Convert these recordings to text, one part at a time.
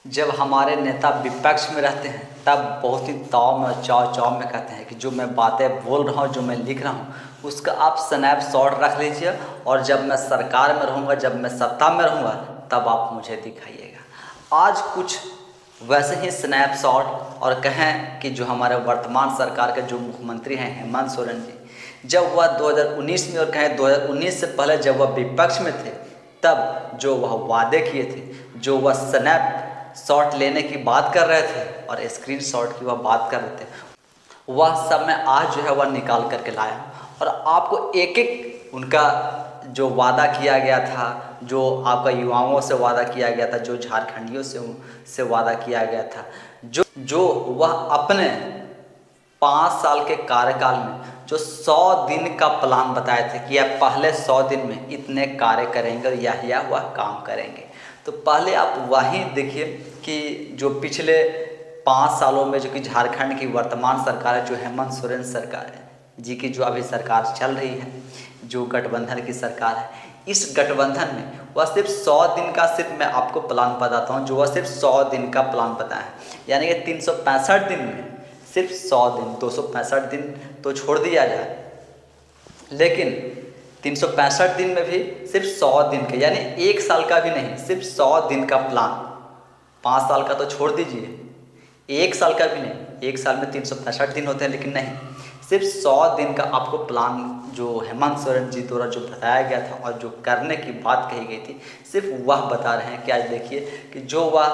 जब हमारे नेता विपक्ष में रहते हैं तब बहुत ही ताव में चाव चाव में कहते हैं कि जो मैं बातें बोल रहा हूँ, जो मैं लिख रहा हूँ, उसका आप स्नैपशॉट रख लीजिए और जब मैं सरकार में रहूँगा, जब मैं सत्ता में रहूँगा, तब आप मुझे दिखाइएगा। आज कुछ वैसे ही स्नैपशॉट और कहें कि जो हमारे वर्तमान सरकार के जो मुख्यमंत्री हैं हेमंत सोरेन जी, जब वह 2019 में और कहें 2019 से पहले जब वह विपक्ष में थे, तब जो वह वादे किए थे, जो वह स्नैप शॉट लेने की बात कर रहे थे और स्क्रीन शॉट की वह बात कर रहे थे, वह सब मैं आज जो है वह निकाल करके लाया और आपको एक एक उनका जो वादा किया गया था, जो आपका युवाओं से वादा किया गया था, जो झारखंडियों से वादा किया गया था, जो वह अपने 5 साल के कार्यकाल में जो 100 दिन का प्लान बताए थे कि यह पहले 100 दिन में इतने कार्य करेंगे और यह वह काम करेंगे। तो पहले आप वहीं देखिए कि जो पिछले 5 सालों में जो कि झारखंड की वर्तमान सरकार है, जो हेमंत सोरेन सरकार है जी की जो अभी सरकार चल रही है, जो गठबंधन की सरकार है, इस गठबंधन में वह सिर्फ 100 दिन का सिर्फ मैं आपको प्लान बताता हूँ, जो वह सिर्फ 100 दिन का प्लान बताया, यानी कि 365 दिन में सिर्फ 100 दिन, 265 दिन तो छोड़ दिया जाए, लेकिन 365 दिन में भी सिर्फ 100 दिन के, यानी 1 साल का भी नहीं, सिर्फ 100 दिन का प्लान। 5 साल का तो छोड़ दीजिए, 1 साल का भी नहीं, 1 साल में 365 दिन होते हैं, लेकिन नहीं, सिर्फ 100 दिन का आपको प्लान जो हेमंत सोरेन जी द्वारा जो बताया गया था और जो करने की बात कही गई थी, सिर्फ वह बता रहे हैं कि आज देखिए कि जो वह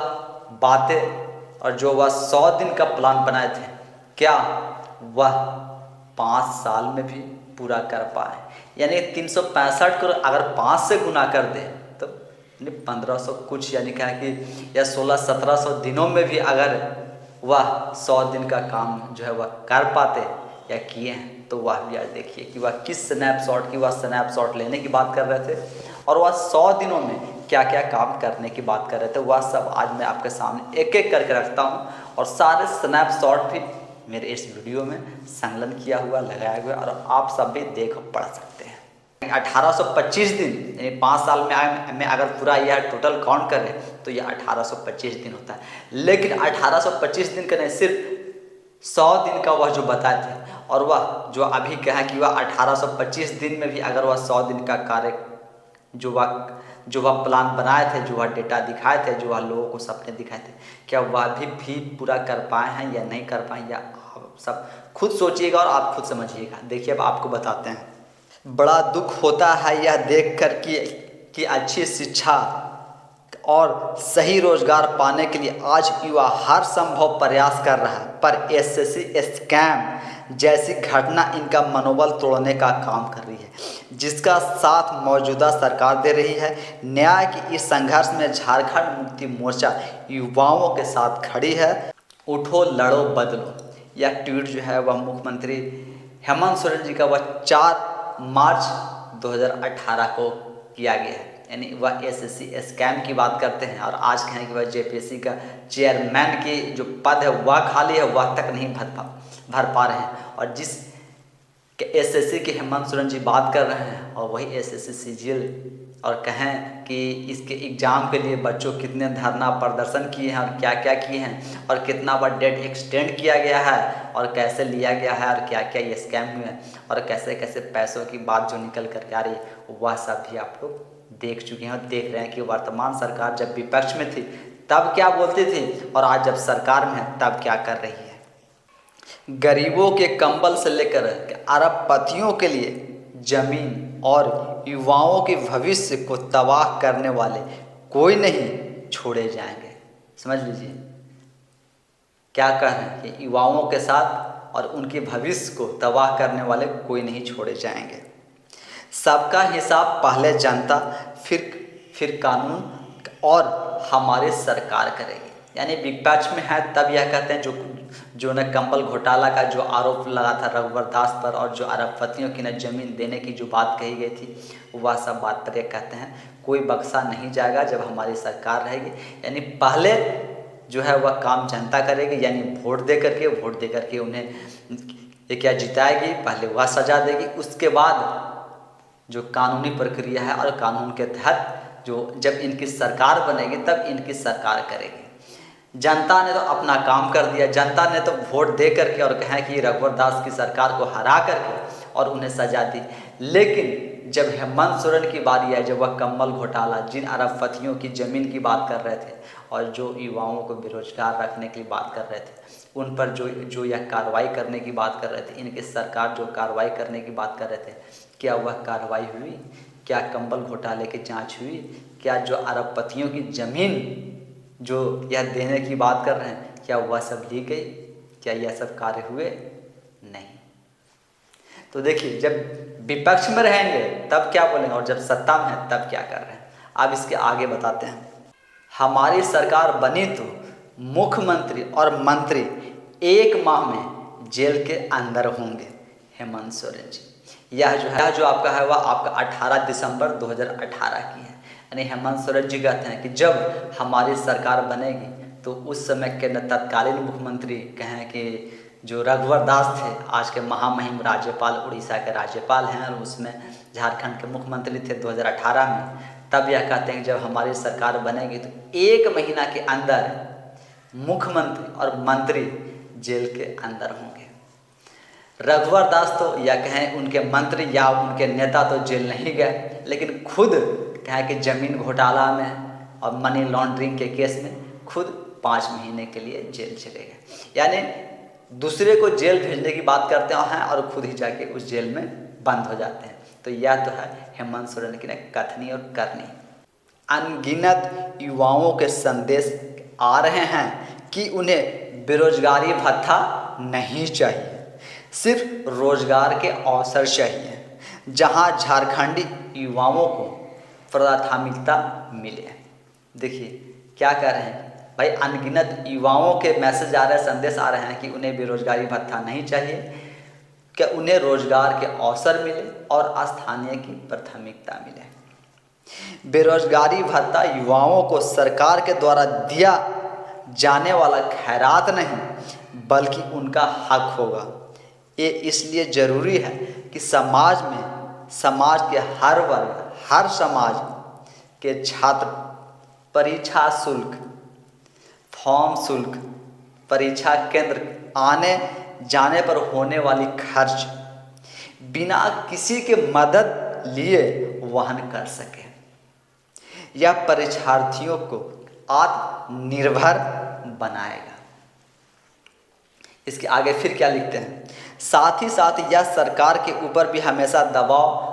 बातें और जो वह 100 दिन का प्लान बनाए थे, क्या वह 5 साल में भी पूरा कर पाए। यानी 365 को अगर 5 से गुना कर दें तो 1500 कुछ, यानी क्या कि या 1600-1700 दिनों में भी अगर वह 100 दिन का काम जो है वह कर पाते या किए हैं, तो वह भी आज देखिए कि वह किस स्नैपशॉट की वह स्नैपशॉट लेने की बात कर रहे थे और वह 100 दिनों में क्या क्या काम करने की बात कर रहे थे, वह सब आज मैं आपके सामने एक एक करके रखता हूँ और सारे स्नैपशॉट भी मेरे इस वीडियो में संकलन किया हुआ लगाया हुआ और आप सब भी देख पढ़ सकते हैं। 1825 दिन, यानी 5 साल में अगर पूरा यह टोटल काउंट करें तो यह 1825 दिन होता है, लेकिन 1825 दिन का नहीं, सिर्फ 100 दिन का वह जो बताए थे और वह जो अभी कहा कि वह 1825 दिन में भी अगर वह 100 दिन का कार्य जो वह प्लान बनाए थे, जो वह डेटा दिखाए थे, जो वह लोगों को सपने दिखाए थे, क्या वह भी पूरा कर पाए हैं या नहीं कर पाए, या आप सब खुद सोचिएगा और आप खुद समझिएगा। देखिए अब आपको बताते हैं। बड़ा दुख होता है यह देखकर कि अच्छी शिक्षा और सही रोजगार पाने के लिए आज युवा हर संभव प्रयास कर रहा है, पर एसएससी स्कैम जैसी घटना इनका मनोबल तोड़ने का काम कर रही है, जिसका साथ मौजूदा सरकार दे रही है। न्याय की इस संघर्ष में झारखंड मुक्ति मोर्चा युवाओं के साथ खड़ी है। उठो लड़ो बदलो, यह ट्वीट जो है वह मुख्यमंत्री हेमंत सोरेन जी का वह 4 मार्च 2018 को किया गया है, यानी वह एसएससी स्कैम की बात करते हैं और आज कहें कि वह जेपीएससी का चेयरमैन की जो पद है वह खाली है, वह तक नहीं भर पा रहे हैं, और जिस एसएससी के हेमंत सोरेन जी बात कर रहे हैं और वही एसएससी सीजीएल, और कहें कि इसके एग्ज़ाम के लिए बच्चों कितने धरना प्रदर्शन किए हैं और क्या क्या किए हैं और कितना बार डेट एक्सटेंड किया गया है और कैसे लिया गया है और क्या क्या ये स्कैम हुए हैं और कैसे कैसे पैसों की बात जो निकल कर आ रही है, वह सब भी आप लोग देख चुके हैं और देख रहे हैं कि वर्तमान सरकार जब विपक्ष में थी तब क्या बोलती थी और आज जब सरकार में है तब क्या कर रही है। गरीबों के कंबल से लेकर अरबपतियों के लिए जमीन और युवाओं के भविष्य को तबाह करने वाले कोई नहीं छोड़े जाएंगे। समझ लीजिए क्या कह रहे हैं कि युवाओं के साथ और उनके भविष्य को तबाह करने वाले कोई नहीं छोड़े जाएंगे। सबका हिसाब पहले जनता फिर कानून और हमारी सरकार करेगी। यानी विपक्ष में है तब यह कहते हैं जो न कंबल घोटाला का जो आरोप लगा था रघुवर दास पर और जो अरबपतियों की न जमीन देने की जो बात कही गई थी, वह सब बात पर ये कहते हैं कोई बख्शा नहीं जाएगा जब हमारी सरकार रहेगी। यानी पहले जो है वह काम जनता करेगी, यानी वोट दे करके उन्हें ये क्या जिताएगी, पहले वह सजा देगी, उसके बाद जो कानूनी प्रक्रिया है और कानून के तहत जो जब इनकी सरकार बनेगी तब इनकी सरकार करेगी। जनता ने तो अपना काम कर दिया, जनता ने तो वोट दे करके और कहें कि रघुवर दास की सरकार को हरा करके और उन्हें सजा दी। लेकिन जब हेमंत सोरेन की बारी आई, जब वह कम्बल घोटाला, जिन अरबपतियों की ज़मीन की बात कर रहे थे और जो युवाओं को बेरोजगार रखने की बात कर रहे थे, उन पर जो यह कार्रवाई करने की बात कर रहे थे, इनकी सरकार जो कार्रवाई करने की बात कर रहे थे, क्या वह कार्रवाई हुई? क्या कम्बल घोटाले की जांच हुई? क्या जो अरबपतियों की ज़मीन जो यह देने की बात कर रहे हैं, क्या वह सब ली गई? क्या यह सब कार्य हुए? नहीं। तो देखिए, जब विपक्ष में रहेंगे तब क्या बोलेंगे और जब सत्ता में है तब क्या कर रहे हैं। अब इसके आगे बताते हैं। हमारी सरकार बनी तो मुख्यमंत्री और मंत्री 1 माह में जेल के अंदर होंगे, हेमंत सोरेन जी। यह जो आपका है वह आपका 18 दिसंबर 2018 की है। यानी हेमंत सोरेन जी कहते हैं कि जब हमारी सरकार बनेगी तो उस समय के तत्कालीन मुख्यमंत्री कहें कि जो रघुवर दास थे, आज के महामहिम राज्यपाल, उड़ीसा के राज्यपाल हैं और उसमें झारखंड के मुख्यमंत्री थे 2018 में, तब यह कहते हैं कि जब हमारी सरकार बनेगी तो 1 महीना के अंदर मुख्यमंत्री और मंत्री जेल के अंदर होंगे। रघुवर दास तो या कहें उनके मंत्री या उनके नेता तो जेल नहीं गए, लेकिन खुद कहें कि ज़मीन घोटाला में और मनी लॉन्ड्रिंग के केस में खुद 5 महीने के लिए जेल चले गए। यानी दूसरे को जेल भेजने की बात करते हैं और खुद ही जाके उस जेल में बंद हो जाते हैं। तो यह तो है हेमंत सोरेन की कथनी और करनी। अनगिनत युवाओं के संदेश आ रहे हैं कि उन्हें बेरोजगारी भत्ता नहीं चाहिए, सिर्फ रोजगार के अवसर चाहिए जहां झारखंडी युवाओं को प्राथमिकता मिले। देखिए क्या कह रहे हैं भाई, अनगिनत युवाओं के मैसेज आ रहे हैं, संदेश आ रहे हैं कि उन्हें बेरोजगारी भत्ता नहीं चाहिए, कि उन्हें रोजगार के अवसर मिले और स्थानीय की प्राथमिकता मिले। बेरोजगारी भत्ता युवाओं को सरकार के द्वारा दिया जाने वाला खैरात नहीं बल्कि उनका हक होगा। ये इसलिए ज़रूरी है कि समाज के हर वर्ग, हर समाज के छात्र परीक्षा शुल्क, फॉर्म शुल्क, परीक्षा केंद्र आने जाने पर होने वाली खर्च बिना किसी के मदद लिए वहन कर सके। यह परीक्षार्थियों को आत्मनिर्भर बनाएगा। इसके आगे फिर क्या लिखते हैं, साथ ही साथ यह सरकार के ऊपर भी हमेशा दबाव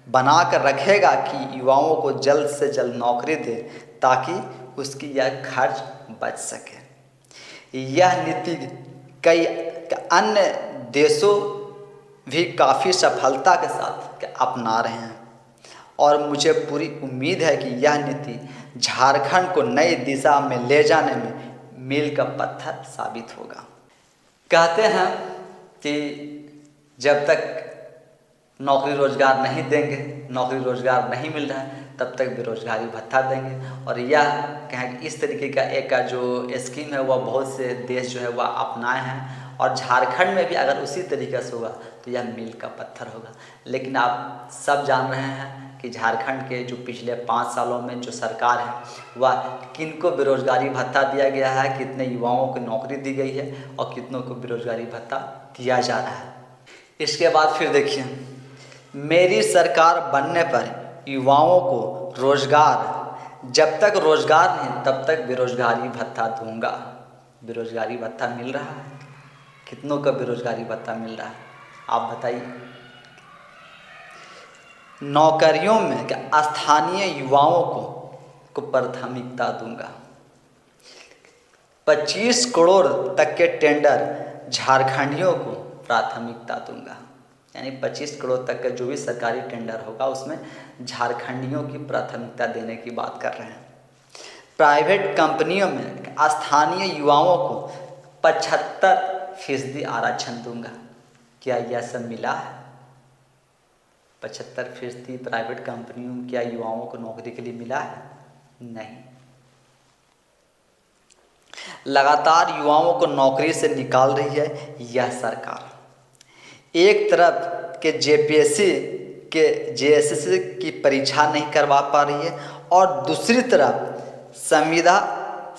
बनाकर रखेगा कि युवाओं को जल्द से जल्द नौकरी दे ताकि उसकी यह खर्च बच सके। यह नीति कई अन्य देशों भी काफ़ी सफलता के साथ अपना रहे हैं और मुझे पूरी उम्मीद है कि यह नीति झारखंड को नई दिशा में ले जाने में मील का पत्थर साबित होगा। कहते हैं कि जब तक नौकरी रोजगार नहीं देंगे, नौकरी रोजगार नहीं मिल रहा है, तब तक बेरोजगारी भत्ता देंगे। और यह कहें कि इस तरीके का एक जो स्कीम है वह बहुत से देश जो है वह अपनाए हैं और झारखंड में भी अगर उसी तरीके से होगा तो यह मील का पत्थर होगा। लेकिन आप सब जान रहे हैं कि झारखंड के जो पिछले 5 सालों में जो सरकार है वह किनको बेरोजगारी भत्ता दिया गया है, कितने युवाओं को नौकरी दी गई है और कितनों को बेरोजगारी भत्ता दिया जा रहा है। इसके बाद फिर देखिए, मेरी सरकार बनने पर युवाओं को रोजगार, जब तक रोजगार नहीं तब तक बेरोजगारी भत्ता दूंगा। बेरोजगारी भत्ता मिल रहा है, कितनों का बेरोजगारी भत्ता मिल रहा है आप बताइए। नौकरियों में स्थानीय युवाओं को प्राथमिकता दूंगा। 25 करोड़ तक के टेंडर झारखंडियों को प्राथमिकता दूंगा। यानी 25 करोड़ तक का जो भी सरकारी टेंडर होगा उसमें झारखंडियों की प्राथमिकता देने की बात कर रहे हैं। प्राइवेट कंपनियों में स्थानीय युवाओं को 75% आरक्षण दूंगा। क्या यह सब मिला है? 75% प्राइवेट कंपनियों में क्या युवाओं को नौकरी के लिए मिला है? नहीं। लगातार युवाओं को नौकरी से निकाल रही है यह सरकार। एक तरफ के जेपीएससी के जेएसएससी की परीक्षा नहीं करवा पा रही है और दूसरी तरफ संविदा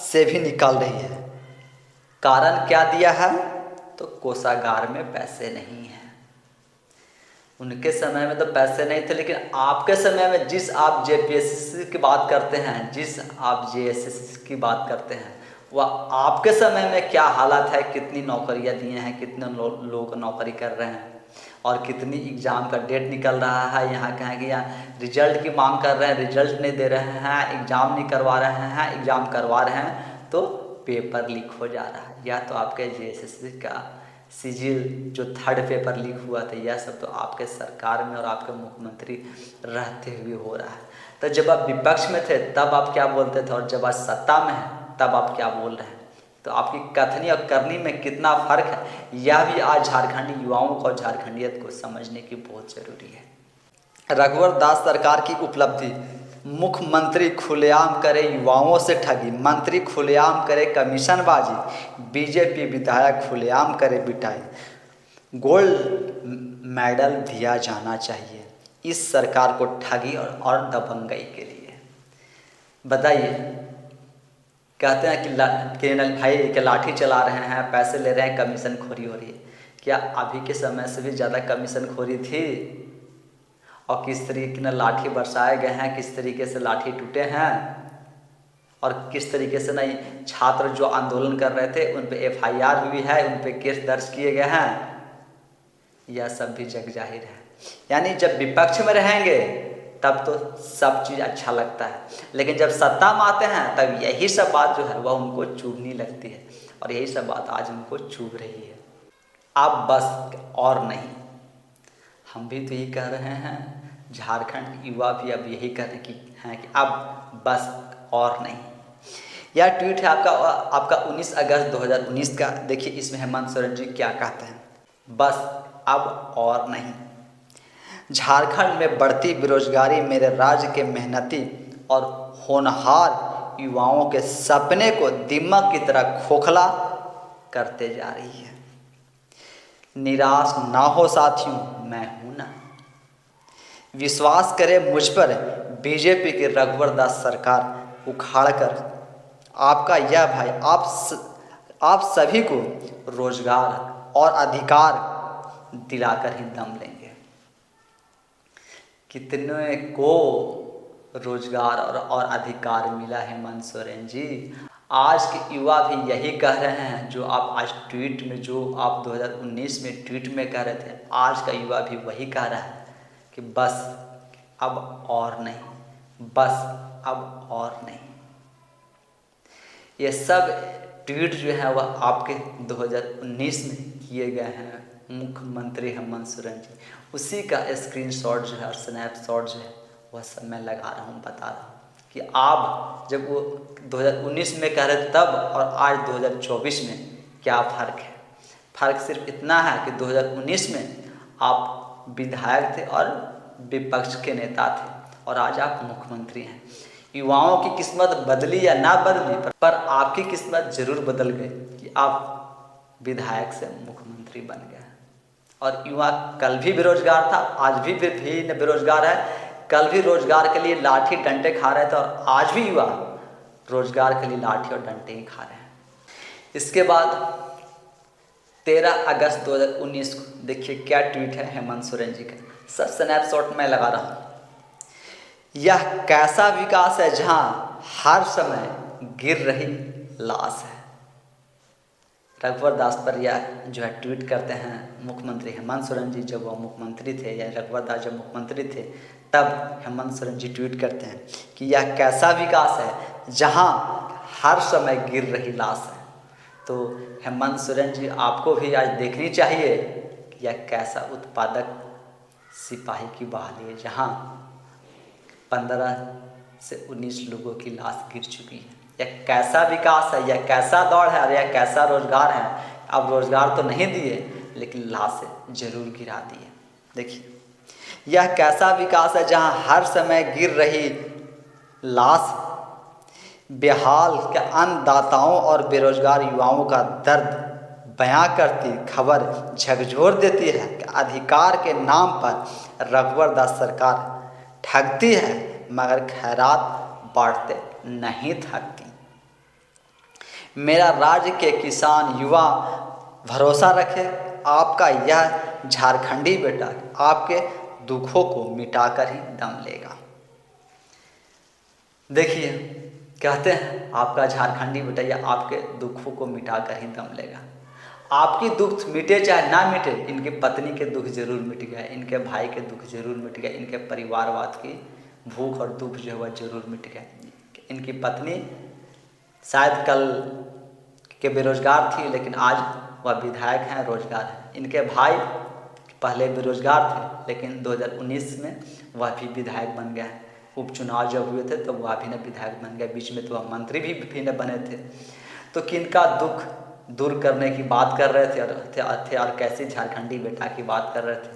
से भी निकाल रही है। कारण क्या दिया है? तो कोषागार में पैसे नहीं हैं। उनके समय में तो पैसे नहीं थे, लेकिन आपके समय में जिस आप जेपीएससी की बात करते हैं, जिस आप जेएसएससी की बात करते हैं, वह आपके समय में क्या हालत है, कितनी नौकरियां दिए हैं, कितने लोग नौकरी कर रहे हैं, और कितनी एग्ज़ाम का डेट निकल रहा है। यहाँ कहें कि यहाँ रिजल्ट की मांग कर रहे हैं, रिजल्ट नहीं दे रहे हैं, एग्ज़ाम नहीं करवा रहे हैं, एग्ज़ाम करवा रहे हैं तो पेपर लीक हो जा रहा है। या तो आपके जेएसएससी का सिजिल जो 3rd पेपर लीक हुआ था, यह सब तो आपके सरकार में और आपके मुख्यमंत्री रहते हुए हो रहा है। तो जब आप विपक्ष में थे तब आप क्या बोलते थे, और जब आज सत्ता में हैं तब आप क्या बोल रहे हैं? तो आपकी कथनी और करनी में कितना फ़र्क है, यह भी आज झारखंडी युवाओं को, झारखंडियत को समझने की बहुत ज़रूरी है। रघुवर दास सरकार की उपलब्धि: मुख्यमंत्री खुलेआम करे युवाओं से ठगी, मंत्री खुलेआम करे कमीशनबाजी, बीजेपी विधायक खुलेआम करे बिटाई, गोल्ड मेडल दिया जाना चाहिए इस सरकार को ठगी और दबंगई के लिए। बताइए, कहते हैं कि भाई के लाठी चला रहे हैं, पैसे ले रहे हैं, कमीशन खोरी हो रही है। क्या अभी के समय से भी ज़्यादा कमीशन खोरी थी? और किस तरीके से लाठी बरसाए गए हैं, किस तरीके से लाठी टूटे हैं, और किस तरीके से नहीं छात्र जो आंदोलन कर रहे थे उन पे एफआईआर हुई है, उन पे केस दर्ज किए गए हैं, यह सब भी जग जाहिर है। यानी जब विपक्ष में रहेंगे तब तो सब चीज़ अच्छा लगता है, लेकिन जब सत्ता में आते हैं तब यही सब बात जो है वह उनको चुभने लगती है, और यही सब बात आज उनको चुभ रही है। अब बस और नहीं, हम भी तो यही कह रहे हैं, झारखंड युवा भी अब यही कह रहे हैं कि अब बस और नहीं। यह ट्वीट है आपका 19 अगस्त 2019 का। देखिए इसमें हेमंत सोरेन जी क्या कहते हैं, बस अब और नहीं। झारखंड में बढ़ती बेरोजगारी मेरे राज्य के मेहनती और होनहार युवाओं के सपने को दीमक की तरह खोखला करते जा रही है। निराश ना हो साथियों, मैं हूं ना। विश्वास करें मुझ पर, बीजेपी की रघुवर दास सरकार उखाड़ कर आपका यह भाई आप सभी को रोजगार और अधिकार दिलाकर ही दम लेंगे। कितने को रोजगार और अधिकार मिला हेमंत सोरेन जी? आज के युवा भी यही कह रहे हैं जो आप आज ट्वीट में, जो आप 2019 में ट्वीट में कह रहे थे, आज का युवा भी वही कह रहा है कि बस अब और नहीं, बस अब और नहीं। ये सब ट्वीट जो है वह आपके 2019 में किए गए हैं मुख्यमंत्री हेमंत सोरेन जी, उसी का स्क्रीनशॉट जो है और स्नैपशॉट जो है वह सब मैं लगा रहा हूँ, बता रहा हूँ कि आप जब वो 2019 में कह रहे तब और आज 2024 में क्या फ़र्क है। फ़र्क सिर्फ इतना है कि 2019 में आप विधायक थे और विपक्ष के नेता थे, और आज आप मुख्यमंत्री हैं। युवाओं की किस्मत बदली या ना बदली, पर आपकी किस्मत ज़रूर बदल गई कि आप विधायक से मुख्यमंत्री बन गए। और युवा कल भी बेरोजगार था, आज भी बेरोजगार है, कल भी रोजगार के लिए लाठी डंडे खा रहे थे, और आज भी युवा रोजगार के लिए लाठी और डंडे ही खा रहे हैं। इसके बाद 13 अगस्त 2019 को देखिए क्या ट्वीट है हेमंत सोरेन जी का, सब स्नैपशॉट में लगा रहा हूँ। यह कैसा विकास है जहां हर समय गिर रही लाश है। रघुवर दास पर यह जो है ट्वीट करते हैं मुख्यमंत्री हेमंत सोरेन जी, जब वह मुख्यमंत्री थे, या रघुवर दास जब मुख्यमंत्री थे तब हेमंत सोरेन जी ट्वीट करते हैं कि यह कैसा विकास है जहां हर समय गिर रही लाश है। तो हेमंत सोरेन जी आपको भी आज देखनी चाहिए कि यह कैसा उत्पादक सिपाही की बहाली है जहां 15 से 19 लोगों की लाश गिर चुकी है। यह कैसा विकास है, यह कैसा दौड़ है, और यह कैसा रोजगार है। अब रोजगार तो नहीं दिए, लेकिन लाशें जरूर गिरा दिए। देखिए यह कैसा विकास है जहां हर समय गिर रही लाश, बेहाल के अन्नदाताओं और बेरोजगार युवाओं का दर्द बयां करती खबर झकझोर देती है कि अधिकार के नाम पर रघुवर दास सरकार ठगती है, मगर खैरात बांटते नहीं थकती। मेरा राज्य के किसान युवा भरोसा रखे, आपका यह झारखंडी बेटा आपके दुखों को मिटाकर ही दम लेगा। देखिए, कहते हैं आपका झारखंडी बेटा या आपके दुखों को मिटाकर ही दम लेगा। आपकी दुख मिटे चाहे ना मिटे, इनकी पत्नी के दुख जरूर मिट गए, इनके भाई के दुख जरूर मिट गए, इनके परिवारवाद की भूख और दुख जो है वह जरूर मिट गए। इनकी पत्नी शायद कल के बेरोजगार थी, लेकिन आज वह विधायक हैं, रोजगार है। इनके भाई पहले बेरोजगार थे, लेकिन 2019 में वह भी विधायक बन गए। उपचुनाव जब हुए थे तो वह भी न विधायक बन गए, बीच में तो वह मंत्री भी न बने थे। तो किनका दुख दूर करने की बात कर रहे थे और कैसी झारखंडी बेटा की बात कर रहे थे,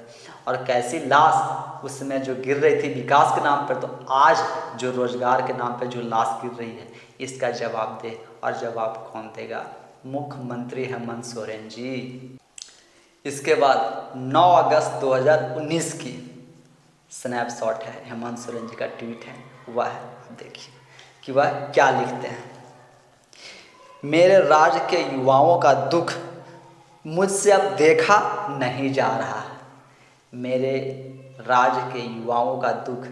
और कैसी लाश उसमें जो गिर रही थी विकास के नाम पर, तो आज जो रोजगार के नाम पर जो लाश गिर रही है, इसका जवाब दे। और जवाब कौन देगा? मुख्यमंत्री हेमंत सोरेन जी। इसके बाद 9 अगस्त 2019 की स्नैपशॉट है, हेमंत सोरेन जी का ट्वीट है, वह है, देखिए कि वह क्या लिखते हैं। मेरे राज्य के युवाओं का दुख मुझसे अब देखा नहीं जा रहा है। मेरे राज्य के युवाओं का दुख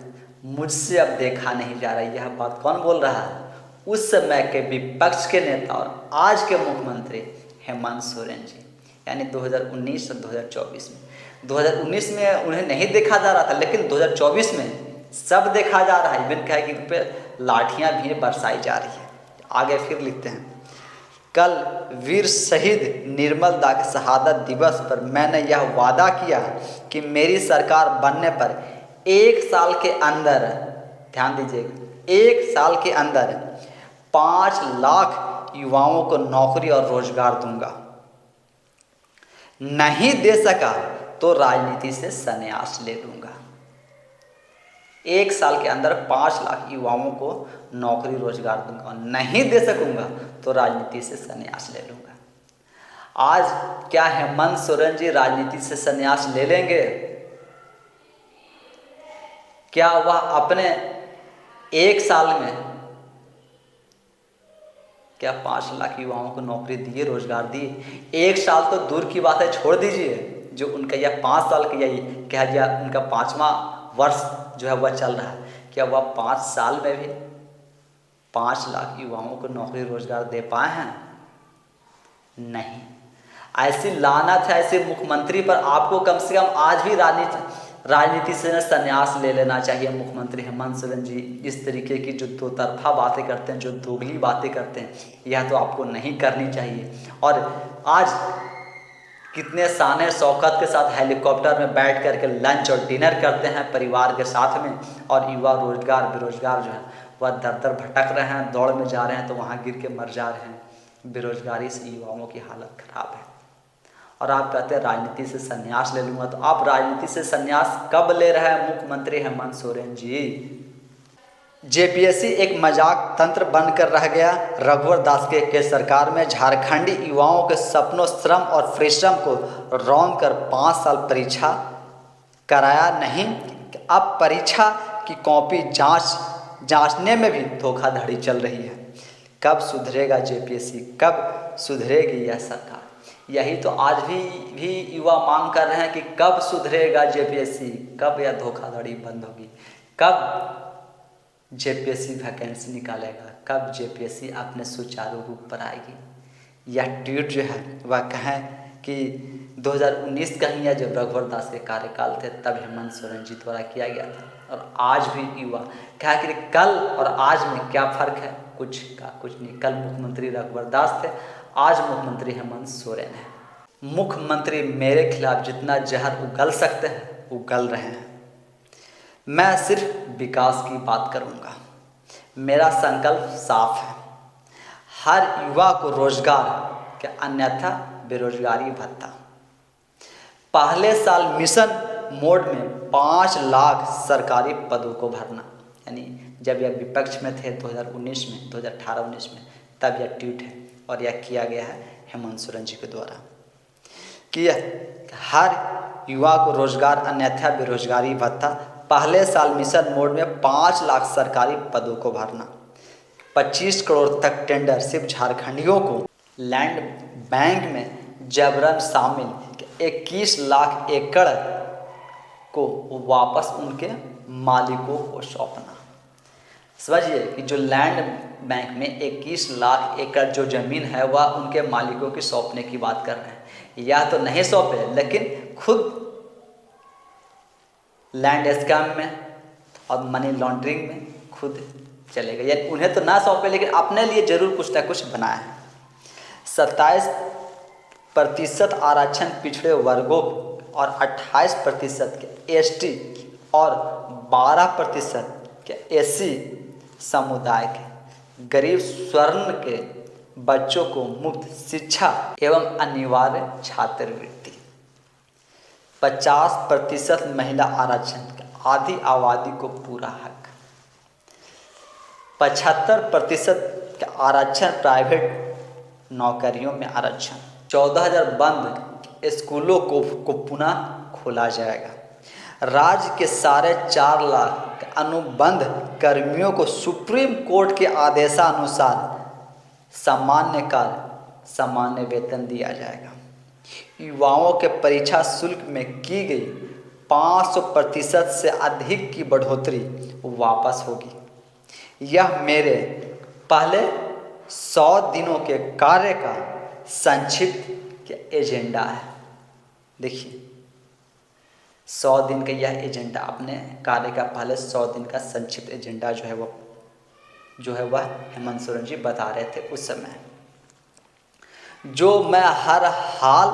मुझसे अब देखा नहीं जा रहा है। यह बात कौन बोल रहा है? उस समय के विपक्ष के नेता और आज के मुख्यमंत्री हेमंत सोरेन जी, यानी 2019 और 2024 में। 2019 में उन्हें नहीं देखा जा रहा था, लेकिन 2024 में सब देखा जा रहा है। इवन कहा कि उन पर लाठियाँ भी बरसाई जा रही है। आगे फिर लिखते हैं, कल वीर शहीद निर्मल दा के शहादत दिवस पर मैंने यह वादा किया कि मेरी सरकार बनने पर 1 साल के अंदर, ध्यान दीजिएगा, 1 साल के अंदर 5 लाख युवाओं को नौकरी और रोजगार दूंगा। नहीं दे सका तो राजनीति से संन्यास ले लूंगा। 1 साल के अंदर 5 लाख युवाओं को नौकरी रोजगार दूंगा, नहीं दे सकूंगा तो राजनीति से संन्यास ले लूंगा। आज क्या हेमंत सोरेन जी राजनीति से संन्यास ले लेंगे? क्या वह अपने 1 साल में क्या 5 लाख युवाओं को नौकरी दिए, रोजगार दिए? 1 साल तो दूर की बात है, छोड़ दीजिए, जो उनका यह 5 साल का यही कह दिया, उनका 5वां वर्ष जो है वह चल रहा है, क्या वह 5 साल में भी 5 लाख युवाओं को नौकरी रोजगार दे पाए हैं? नहीं। ऐसी लानत है ऐसे मुख्यमंत्री पर। आपको कम से कम आज भी राजनीति से संन्यास ले लेना चाहिए। मुख्यमंत्री हेमंत सोरेन जी इस तरीके की जो दो तरफा बातें करते हैं, जो दोगली बातें करते हैं, यह तो आपको नहीं करनी चाहिए। और आज कितने शान शौकत के साथ हेलीकॉप्टर में बैठ करके लंच और डिनर करते हैं परिवार के साथ में, और युवा रोजगार बेरोजगार जो है वह दर दर भटक रहे हैं, दौड़ में जा रहे हैं तो वहाँ गिर के मर जा रहे हैं। बेरोजगारी से युवाओं की हालत खराब है। और आप कहते हैं राजनीति से संन्यास ले लूँगा, तो आप राजनीति से संन्यास कब ले रहे हैं मुख्यमंत्री हेमंत सोरेन जी? जेपीएससी एक मजाक तंत्र बनकर रह गया। रघुवर दास के सरकार में झारखंडी युवाओं के सपनों, श्रम और परिश्रम को रौंद कर 5 साल परीक्षा कराया नहीं। अब परीक्षा की कॉपी जांचने में भी धोखाधड़ी चल रही है। कब सुधरेगा जेपीएससी? कब सुधरेगी यह सरकार? यही तो आज भी युवा मांग कर रहे हैं कि कब सुधरेगा जेपीएससी, कब यह धोखाधड़ी बंद होगी, कब जेपीएससी वैकेंसी निकालेगा, कब जेपीएससी अपने सुचारू रूप पर आएगी। यह ट्वीट जो है वह कहें कि 2019 का ही है, जब रघुवर दास के कार्यकाल थे तब हेमंत सोरेन जी द्वारा किया गया था। और आज भी युवा कहा कि कल और आज में क्या फ़र्क है? कुछ नहीं। कल मुख्यमंत्री रघुवर दास थे, आज मुख्यमंत्री हेमंत सोरेन है। मुख्यमंत्री मेरे खिलाफ जितना जहर उगल सकते हैं उगल रहे हैं। मैं सिर्फ विकास की बात करूंगा। मेरा संकल्प साफ है, हर युवा को रोजगार के, अन्यथा बेरोजगारी भत्ता। पहले साल मिशन मोड में 5 लाख सरकारी पदों को भरना। यानी जब यह विपक्ष में थे 2019 में, 2018-19 में, तब यह ट्वीट है और यह किया गया है हेमंत सोरेन जी के द्वारा कि हर युवा को रोजगार, अन्यथा बेरोजगारी भत्ता। पहले साल मिशन मोड में 5 लाख सरकारी पदों को भरना। 25 करोड़ तक टेंडर सिर्फ झारखंडियों को लैंड बैंक में जबरन शामिल, 21 लाख एकड़ को वापस उनके मालिकों को सौंपना। समझिए कि जो लैंड बैंक में 21 लाख एकड़ जो ज़मीन है वह उनके मालिकों की सौंपने की बात कर रहे हैं। या तो नहीं सौंपे लेकिन खुद लैंड स्कैम में और मनी लॉन्ड्रिंग में खुद चले गए, यानी उन्हें तो ना सौंपे लेकिन अपने लिए जरूर कुछ ना कुछ बनाया है। 27% आरक्षण पिछड़े वर्गों और 28% के एसटी और 12% के एससी समुदाय के गरीब स्वर्ण के बच्चों को मुफ्त शिक्षा एवं अनिवार्य छात्रवृत्ति, 50% महिला आरक्षण के आधी आबादी को पूरा हक, 75% के आरक्षण प्राइवेट नौकरियों में आरक्षण, 14,000 बंद स्कूलों को पुनः खोला जाएगा। राज्य के 4.5 लाख अनुबंध कर्मियों को सुप्रीम कोर्ट के आदेशानुसार सामान्य कार्य सामान्य वेतन दिया जाएगा। युवाओं के परीक्षा शुल्क में की गई 500% से अधिक की बढ़ोतरी वापस होगी। यह मेरे पहले 100 दिनों के कार्य का संक्षिप्त एजेंडा है। देखिए 100 दिन का यह एजेंडा, अपने कार्य का पहले 100 दिन का संक्षिप्त एजेंडा जो है वह हेमंत सोरेन जी बता रहे थे उस समय, जो मैं हर हाल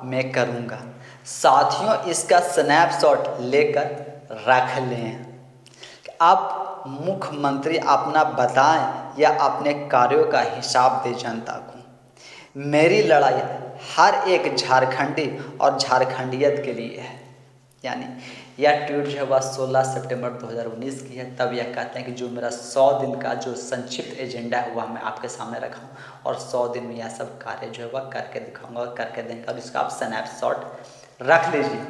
में करूँगा। साथियों इसका स्नैपशॉट लेकर रख लें। अब मुख्यमंत्री अपना बताएं या अपने कार्यों का हिसाब दे जनता को। मेरी लड़ाई हर एक झारखंडी और झारखंडियत के लिए है। यानी यह ट्वीट जो है वह 16 सितंबर 2019 की है। तब यह कहते हैं कि जो मेरा 100 दिन का जो संक्षिप्त एजेंडा है वह मैं आपके सामने रखा हूँ और 100 दिन में यह सब कार्य जो है वह करके दिखाऊंगा और करके देंगे। और इसका आप स्नैपशॉट रख लीजिए।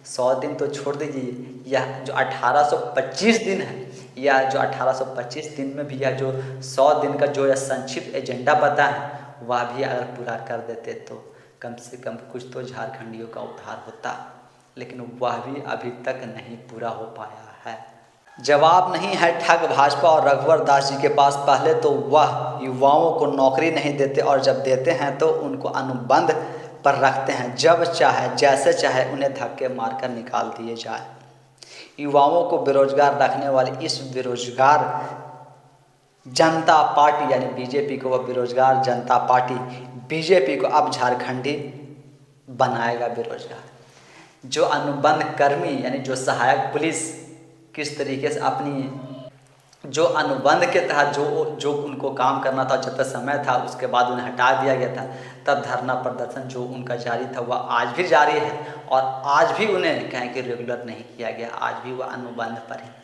100 दिन तो छोड़ दीजिए, यह जो 1825 दिन है, यह जो 1825 दिन में भी यह जो 100 दिन का जो यह संक्षिप्त एजेंडा बता है वह भी अगर पूरा कर देते तो कम से कम कुछ तो झारखंडियों का उद्धार होता, लेकिन वह भी अभी तक नहीं पूरा हो पाया है। जवाब नहीं है ठग भाजपा और रघुवर दास जी के पास। पहले तो वह युवाओं को नौकरी नहीं देते और जब देते हैं तो उनको अनुबंध पर रखते हैं। जब चाहे जैसे चाहे उन्हें धक्के मारकर निकाल दिए जाए। युवाओं को बेरोजगार रखने वाली इस बेरोजगार जनता पार्टी यानी बीजेपी को, वह बेरोजगार जनता पार्टी बीजेपी को अब झारखंडी बनाएगा बेरोजगार। जो अनुबंध कर्मी यानी जो सहायक पुलिस किस तरीके से अपनी जो अनुबंध के तहत जो उनको काम करना था जब तक समय था उसके बाद उन्हें हटा दिया गया था, तब धरना प्रदर्शन जो उनका जारी था वह आज भी जारी है और आज भी उन्हें कहें कि रेगुलर नहीं किया गया, आज भी वह अनुबंध पर है।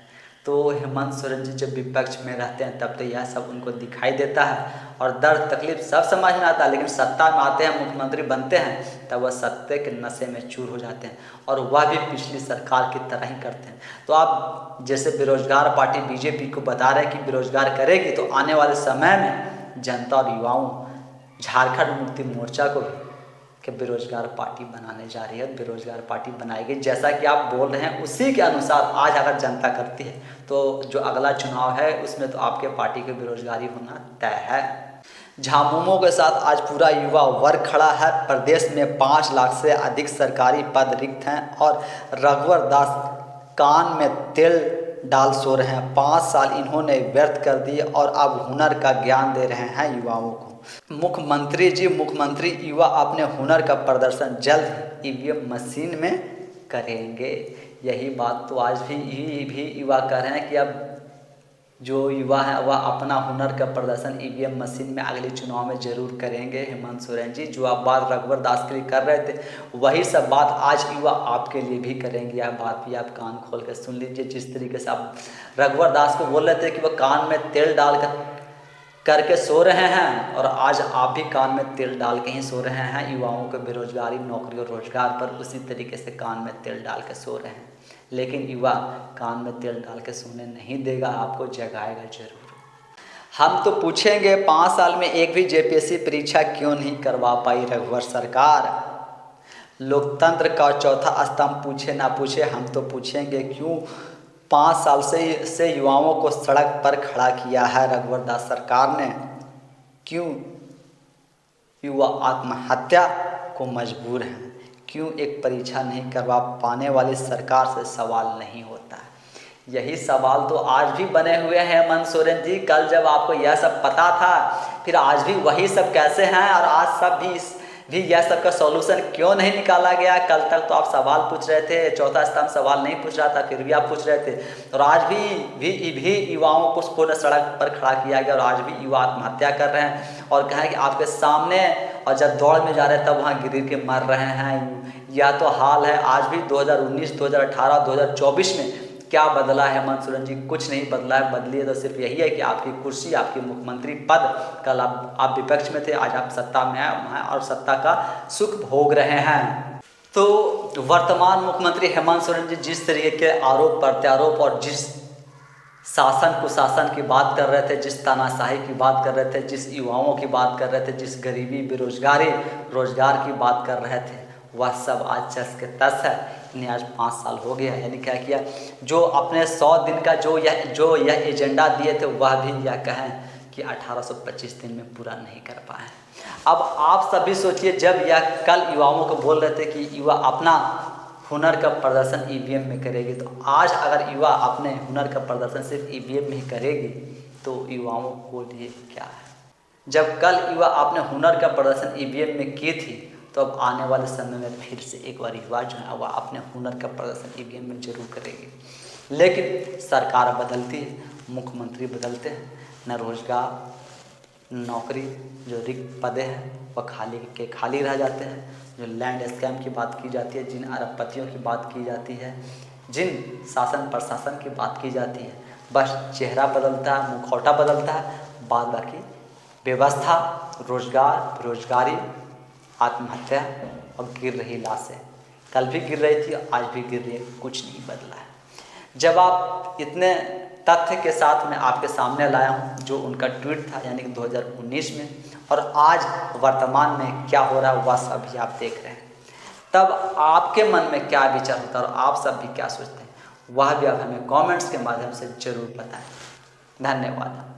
तो हेमंत सोरेन जी जब विपक्ष में रहते हैं तब तो यह सब उनको दिखाई देता है और दर्द तकलीफ सब समझ में आता है, लेकिन सत्ता में आते हैं, मुख्यमंत्री बनते हैं, तब वह सत्ते के नशे में चूर हो जाते हैं और वह भी पिछली सरकार की तरह ही करते हैं। तो आप जैसे बेरोजगार पार्टी बीजेपी को बता रहे हैं कि बेरोजगार करेगी, तो आने वाले समय में जनता और युवाओं झारखंड मुक्ति मोर्चा को भी कि बेरोजगार पार्टी बनाने जा रही है, बेरोजगार पार्टी बनाएगी। जैसा कि आप बोल रहे हैं उसी के अनुसार आज अगर जनता करती है तो जो अगला चुनाव है उसमें तो आपके पार्टी के बेरोजगारी होना तय है। झामुमो के साथ आज पूरा युवा वर्ग खड़ा है। प्रदेश में 5 लाख से अधिक सरकारी पद रिक्त हैं और रघुवर दास कान में तेल डाल सो रहे हैं। 5 साल इन्होंने व्यर्थ कर दिए और अब हुनर का ज्ञान दे रहे हैं युवाओं को। मुख्यमंत्री युवा अपने हुनर का प्रदर्शन जल्द ईवीएम मशीन में करेंगे। यही बात तो आज भी युवा कर रहे हैं कि अब जो युवा है वह अपना हुनर का प्रदर्शन ईवीएम मशीन में अगले चुनाव में जरूर करेंगे। हेमंत सोरेन जी जो आप बात रघुवर दास के लिए कर रहे थे वही सब बात आज युवा आपके लिए भी करेंगे। यह बात भी आप कान खोल कर सुन लीजिए। जिस तरीके से आप रघुवर दास को बोल रहे थे कि वह कान में तेल डाल करके सो रहे हैं और आज आप भी कान में तेल डाल के ही सो रहे हैं। युवाओं को बेरोजगारी, नौकरी और रोजगार पर उसी तरीके से कान में तेल डाल के सो रहे हैं, लेकिन युवा कान में तेल डाल के सोने नहीं देगा, आपको जगाएगा जरूर। हम तो पूछेंगे 5 साल में एक भी जेपीएससी परीक्षा क्यों नहीं करवा पाई रघुवर सरकार। लोकतंत्र का चौथा स्तंभ पूछे ना पूछे, हम तो पूछेंगे क्यों 5 साल से युवाओं को सड़क पर खड़ा किया है रघुवर दास सरकार ने। क्यों युवा आत्महत्या को मजबूर हैं, क्यों एक परीक्षा नहीं करवा पाने वाली सरकार से सवाल नहीं होता है। यही सवाल तो आज भी बने हुए हैं हेमंत सोरेन जी। कल जब आपको यह सब पता था, फिर आज भी वही सब कैसे हैं, और आज सब भी यह सब का सॉल्यूशन क्यों नहीं निकाला गया। कल तक तो आप सवाल पूछ रहे थे, चौथा स्तंभ सवाल नहीं पूछ रहा था, फिर भी आप पूछ रहे थे। और आज भी युवाओं को पूर्ण सड़क पर खड़ा किया गया, और आज भी युवा आत्महत्या कर रहे हैं और कहें कि आपके सामने, और जब दौड़ में जा रहे हैं तब वहाँ गिर के मर रहे हैं। यह तो हाल है। आज भी 2019, 2018, 2024 में क्या बदला है हेमंत सोरेन जी? कुछ नहीं बदला है। बदली है तो सिर्फ यही है कि आपकी कुर्सी, आपकी मुख्यमंत्री पद, कल आप विपक्ष में थे, आज आप सत्ता में हैं और सत्ता का सुख भोग रहे हैं। तो वर्तमान मुख्यमंत्री हेमंत सोरेन जी जिस तरीके के आरोप प्रत्यारोप और जिस शासन कुशासन की बात कर रहे थे, जिस तानाशाही की बात कर रहे थे, जिस युवाओं की बात कर रहे थे, जिस गरीबी बेरोजगारी रोजगार की बात कर रहे थे, वह सब आज जस के तस है। इन्हें आज 5 साल हो गया। यानी क्या किया, जो अपने 100 दिन का जो यह एजेंडा दिए थे, वह भी यह कहें कि 1825 दिन में पूरा नहीं कर पाए। अब आप सभी सोचिए, जब यह कल युवाओं को बोल रहे थे कि युवा अपना हुनर का प्रदर्शन ईवीएम में करेगी, तो आज अगर युवा अपने हुनर का प्रदर्शन सिर्फ ईवीएम में ही करेगी तो युवाओं को लिए क्या है। जब कल युवा अपने हुनर का प्रदर्शन ईवीएम में की थी, तो अब आने वाले समय में फिर से एक बार युवा जो है वह अपने हुनर का प्रदर्शन ईवीएम में जरूर करेगी। लेकिन सरकार बदलती है, मुख्यमंत्री बदलते हैं, न रोजगार, नौकरी, जो रिक्त पदे हैं वह खाली रह जाते हैं। जो लैंड स्कैम की बात की जाती है, जिन अरबपतियों की बात की जाती है, जिन शासन प्रशासन की बात की जाती है, बस चेहरा बदलता है, मुखौटा बदलता है, बाद बाकी व्यवस्था, रोजगार, बेरोजगारी, आत्महत्या और गिर रही लाशें, कल भी गिर रही थी, आज भी गिर रही है, कुछ नहीं बदला है। जब आप इतने तथ्य के साथ मैं आपके सामने लाया हूँ, जो उनका ट्वीट था यानी कि 2019 में, और आज वर्तमान में क्या हो रहा है वह सब भी आप देख रहे हैं, तब आपके मन में क्या विचार होता है और आप सब भी क्या सोचते हैं, वह भी आप हमें कमेंट्स के माध्यम से जरूर बताएं। धन्यवाद।